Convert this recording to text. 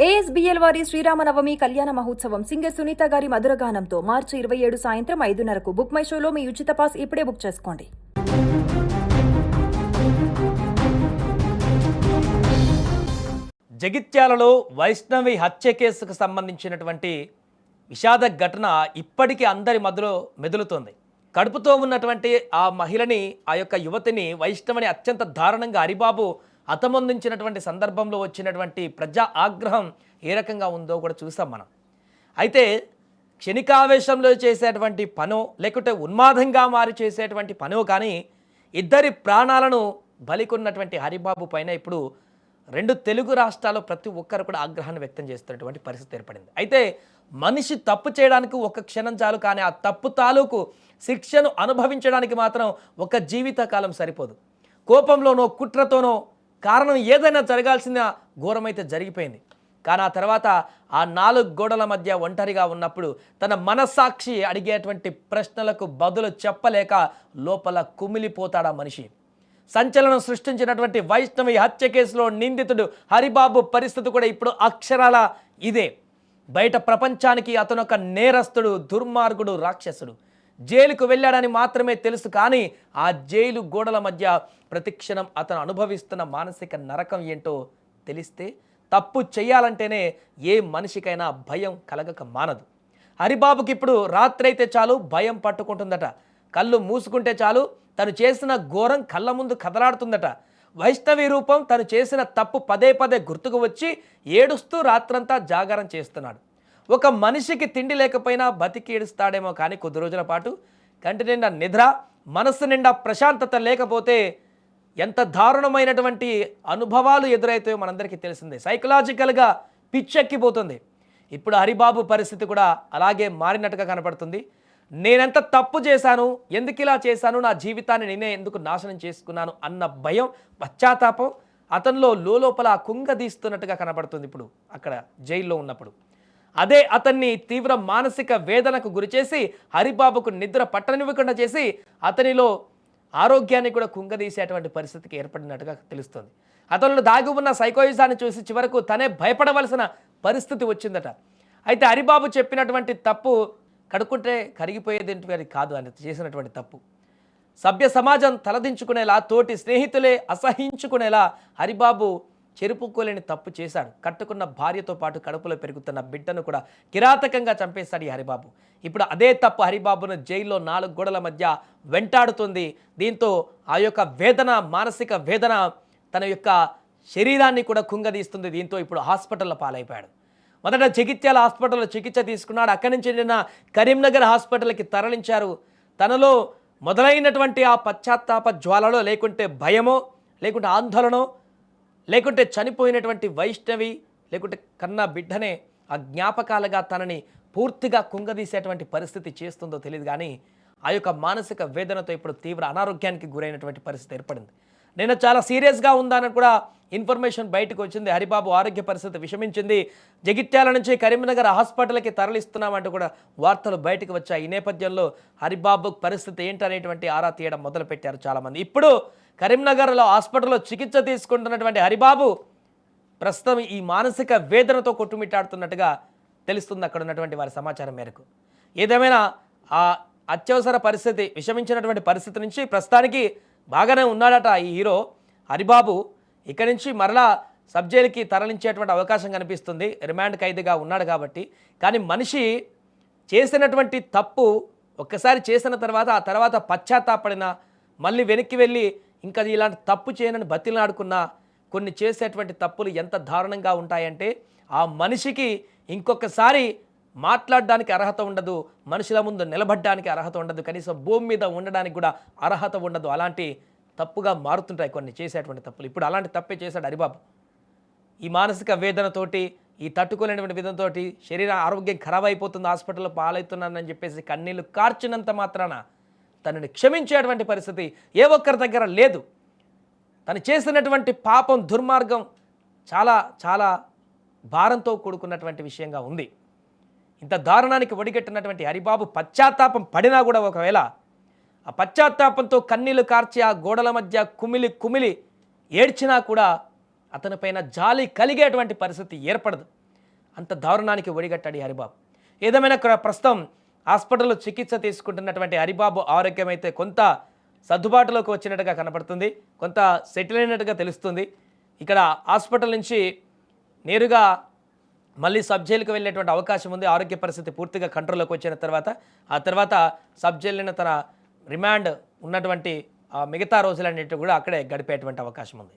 ఏఎస్బీఎల్ వారి శ్రీరామనవమి కళ్యాణ మహోత్సవం సింగర్ సునీత గారి మధురగానంతో మార్చి 27 సాయంత్రం 5:30కు బుక్ మై షోలో మీ ఉచిత పాస్ ఇప్పుడే బుక్ చేసుకోండి. జగిత్యాలలో వైష్ణవి హత్య కేసుకు సంబంధించినటువంటి విషాద ఘటన ఇప్పటికీ అందరి మధ్యలో మెదులుతోంది. కడుపుతో ఉన్నటువంటి ఆ మహిళని, ఆ యొక్క యువతిని వైష్ణవిని అత్యంత దారుణంగా హరిబాబు హతమొందించినటువంటి సందర్భంలో వచ్చినటువంటి ప్రజా ఆగ్రహం ఏ రకంగా ఉందో కూడా చూసాం మనం. అయితే క్షణికావేశంలో చేసేటువంటి పనో లేకుంటే ఉన్మాదంగా మారి చేసేటువంటి పనో కానీ ఇద్దరి ప్రాణాలను బలికొన్నటువంటి హరిబాబు పైన ఇప్పుడు 2 తెలుగు రాష్ట్రాల్లో ప్రతి ఒక్కరు కూడా ఆగ్రహాన్ని వ్యక్తం చేస్తున్నటువంటి పరిస్థితి ఏర్పడింది. అయితే మనిషి తప్పు చేయడానికి ఒక క్షణం చాలు, కానీ ఆ తప్పు తాలూకు శిక్షను అనుభవించడానికి మాత్రం ఒక జీవితకాలం సరిపోదు. కోపంలోనో కుట్రతోనో కారణం ఏదైనా జరగాల్సిన ఘోరమైతే జరిగిపోయింది. కానీ ఆ తర్వాత ఆ 4 గోడల మధ్య ఒంటరిగా ఉన్నప్పుడు తన మనస్సాక్షి అడిగేటువంటి ప్రశ్నలకు బదులు చెప్పలేక లోపల కుమిలిపోతాడా మనిషి. సంచలనం సృష్టించినటువంటి వైష్ణవి హత్య కేసులో నిందితుడు హరిబాబు పరిస్థితి కూడా ఇప్పుడు అక్షరాల ఇదే. బయట ప్రపంచానికి అతను ఒక నేరస్తుడు, దుర్మార్గుడు, రాక్షసుడు. జైలుకు వెళ్ళాడని మాత్రమే తెలుసు, కానీ ఆ జైలు గోడల మధ్య ప్రతిక్షణం అతను అనుభవిస్తున్న మానసిక నరకం ఏంటో తెలిస్తే తప్పు చేయాలంటేనే ఏ మనిషికైనా భయం కలగక మానదు. హరిబాబుకి ఇప్పుడు రాత్రి అయితే చాలు భయం పట్టుకుంటుందట. కళ్ళు మూసుకుంటే చాలు తను చేసిన ఘోరం కళ్ళ ముందు కదలాడుతుందట. వైష్ణవి రూపం తను చేసిన తప్పు పదే పదే గుర్తుకు వచ్చి ఏడుస్తూ రాత్రంతా జాగారం చేస్తున్నాడు. ఒక మనిషికి తిండి లేకపోయినా బతికి ఏడుస్తాడేమో, కానీ కొద్ది రోజుల పాటు కంటి నిండా నిద్ర, మనస్సు నిండా ప్రశాంతత లేకపోతే ఎంత దారుణమైనటువంటి అనుభవాలు ఎదురైతాయో మనందరికీ తెలిసిందే. సైకలాజికల్గా పిచ్చెక్కిపోతుంది. ఇప్పుడు హరిబాబు పరిస్థితి కూడా అలాగే మారినట్టుగా కనపడుతుంది. నేనెంత తప్పు చేశాను, ఎందుకు ఇలా చేశాను, నా జీవితాన్ని నేనే ఎందుకు నాశనం చేసుకున్నాను అన్న భయం, పశ్చాత్తాపం అతనిలో లోపల కుంగదీస్తున్నట్టుగా కనపడుతుంది ఇప్పుడు అక్కడ జైల్లో ఉన్నప్పుడు. అదే అతన్ని తీవ్ర మానసిక వేదనకు గురిచేసి హరిబాబుకు నిద్ర పట్టనివ్వకుండా చేసి అతనిలో ఆరోగ్యాన్ని కూడా కుంగదీసేటువంటి పరిస్థితికి ఏర్పడినట్టుగా తెలుస్తుంది. అతనిలో దాగి ఉన్న సైకోయిజాన్ని చూసి చివరకు తనే భయపడవలసిన పరిస్థితి వచ్చిందట. అయితే హరిబాబు చెప్పినటువంటి తప్పు కడుక్కుంటే కరిగిపోయేది అది కాదు అని చేసినటువంటి తప్పు. సభ్య సమాజం తలదించుకునేలా, తోటి స్నేహితులే అసహించుకునేలా హరిబాబు చెరుపుకోలేని తప్పు చేశాడు. కట్టుకున్న భార్యతో పాటు కడుపులో పెరుగుతున్న బిడ్డను కూడా కిరాతకంగా చంపేశాడు ఈ హరిబాబు. ఇప్పుడు అదే తప్పు హరిబాబును జైల్లో 4 గోడల మధ్య వెంటాడుతుంది. దీంతో ఆ యొక్క వేదన, మానసిక వేదన తన యొక్క శరీరాన్ని కూడా కుంగదీస్తుంది. దీంతో ఇప్పుడు హాస్పిటల్లో పాలైపోయాడు. మొదట జగిత్యాల హాస్పిటల్లో చికిత్స తీసుకున్నాడు. అక్కడి నుంచి నిన్న కరీంనగర్ హాస్పిటల్కి తరలించారు. తనలో మొదలైనటువంటి ఆ పశ్చాత్తాప జ్వాలలో, లేకుంటే భయమో, లేకుంటే ఆందోళనో, లేకుంటే చనిపోయినటువంటి వైష్ణవి, లేకుంటే కన్నా బిడ్డనే ఆ జ్ఞాపకాలుగా తనని పూర్తిగా కుంగదీసేటువంటి పరిస్థితి చేస్తుందో తెలియదు, కానీ ఆ యొక్క మానసిక వేదనతో ఇప్పుడు తీవ్ర అనారోగ్యానికి గురైనటువంటి పరిస్థితి ఏర్పడింది. నేను చాలా సీరియస్గా ఉందని కూడా ఇన్ఫర్మేషన్ బయటకు వచ్చింది. హరిబాబు ఆరోగ్య పరిస్థితి విషమించింది. జగిత్యాల నుంచి కరీంనగర్ హాస్పిటల్కి తరలిస్తున్నామంటూ కూడా వార్తలు బయటకు వచ్చాయి. ఈ నేపథ్యంలో హరిబాబు పరిస్థితి ఏంటనేటువంటి ఆరా తీయడం మొదలుపెట్టారు చాలామంది. ఇప్పుడు కరీంనగర్లో హాస్పిటల్లో చికిత్స తీసుకుంటున్నటువంటి హరిబాబు ప్రస్తుతం ఈ మానసిక వేదనతో కొట్టుమిట్టాడుతున్నట్టుగా తెలుస్తుంది అక్కడ ఉన్నటువంటి వారి సమాచారం మేరకు. ఏదేమైనా ఆ అత్యవసర పరిస్థితి, విషమించినటువంటి పరిస్థితి నుంచి ప్రస్తుతానికి బాగానే ఉన్నాడట ఈ హీరో హరిబాబు. ఇక్కడి నుంచి మరలా సబ్ జైలుకి తరలించేటువంటి అవకాశం కనిపిస్తుంది, రిమాండ్ ఖైదీగా ఉన్నాడు కాబట్టి. కానీ మనిషి చేసినటువంటి తప్పు ఒక్కసారి చేసిన తర్వాత ఆ తర్వాత పశ్చాత్తాపడినా, మళ్ళీ వెనక్కి వెళ్ళి ఇంకా ఇలాంటి తప్పు చేయనని బతిలాడుకున్నా, కొన్ని చేసేటువంటి తప్పులు ఎంత దారుణంగా ఉంటాయంటే ఆ మనిషికి ఇంకొకసారి మాట్లాడడానికి అర్హత ఉండదు, మనుషుల ముందు నిలబడడానికి అర్హత ఉండదు, కనీసం భూమి మీద ఉండడానికి కూడా అర్హత ఉండదు. అలాంటి తప్పుగా మారుతుంటాయి కొన్ని చేసేటువంటి తప్పులు. ఇప్పుడు అలాంటి తప్పే చేశాడు హరిబాబు. ఈ మానసిక వేదనతోటి, ఈ తట్టుకోలేనటువంటి విధంతో శరీర ఆరోగ్యం ఖరాబ్ అయిపోతుంది, హాస్పిటల్లో పాలవుతున్నానని చెప్పేసి కన్నీళ్లు కార్చినంత మాత్రాన తనని క్షమించేటువంటి పరిస్థితి ఏ ఒక్కరి దగ్గర లేదు. తను చేసినటువంటి పాపం, దుర్మార్గం చాలా చాలా భారంతో కూడుకున్నటువంటి విషయంగా ఉంది. ఇంత దారుణానికి ఒడిగట్టినటువంటి హరిబాబు పశ్చాత్తాపం పడినా కూడా ఒకవేళ ఆ పశ్చాత్తాపంతో కన్నీళ్లు కార్చి ఆ గోడల మధ్య కుమిలి కుమిలి ఏడ్చినా కూడా అతనిపైన జాలి కలిగేటువంటి పరిస్థితి ఏర్పడదు. అంత దారుణానికి ఒడిగట్టాడు ఈ హరిబాబు. ఏదేమైనా ప్రస్తుతం హాస్పిటల్లో చికిత్స తీసుకుంటున్నటువంటి హరిబాబు ఆరోగ్యం అయితే కొంత సర్దుబాటులోకి వచ్చినట్టుగా కనపడుతుంది, కొంత సెటిల్ అయినట్టుగా తెలుస్తుంది. ఇక్కడ హాస్పిటల్ నుంచి నేరుగా మళ్ళీ సబ్ జైలుకు వెళ్ళేటువంటి అవకాశం ఉంది. ఆరోగ్య పరిస్థితి పూర్తిగా కంట్రోల్లోకి వచ్చిన తర్వాత ఆ తర్వాత సబ్ జైలుని తన రిమాండ్ ఉన్నటువంటి మిగతా రోజులన్నిటి కూడా అక్కడే గడిపేటువంటి అవకాశం ఉంది.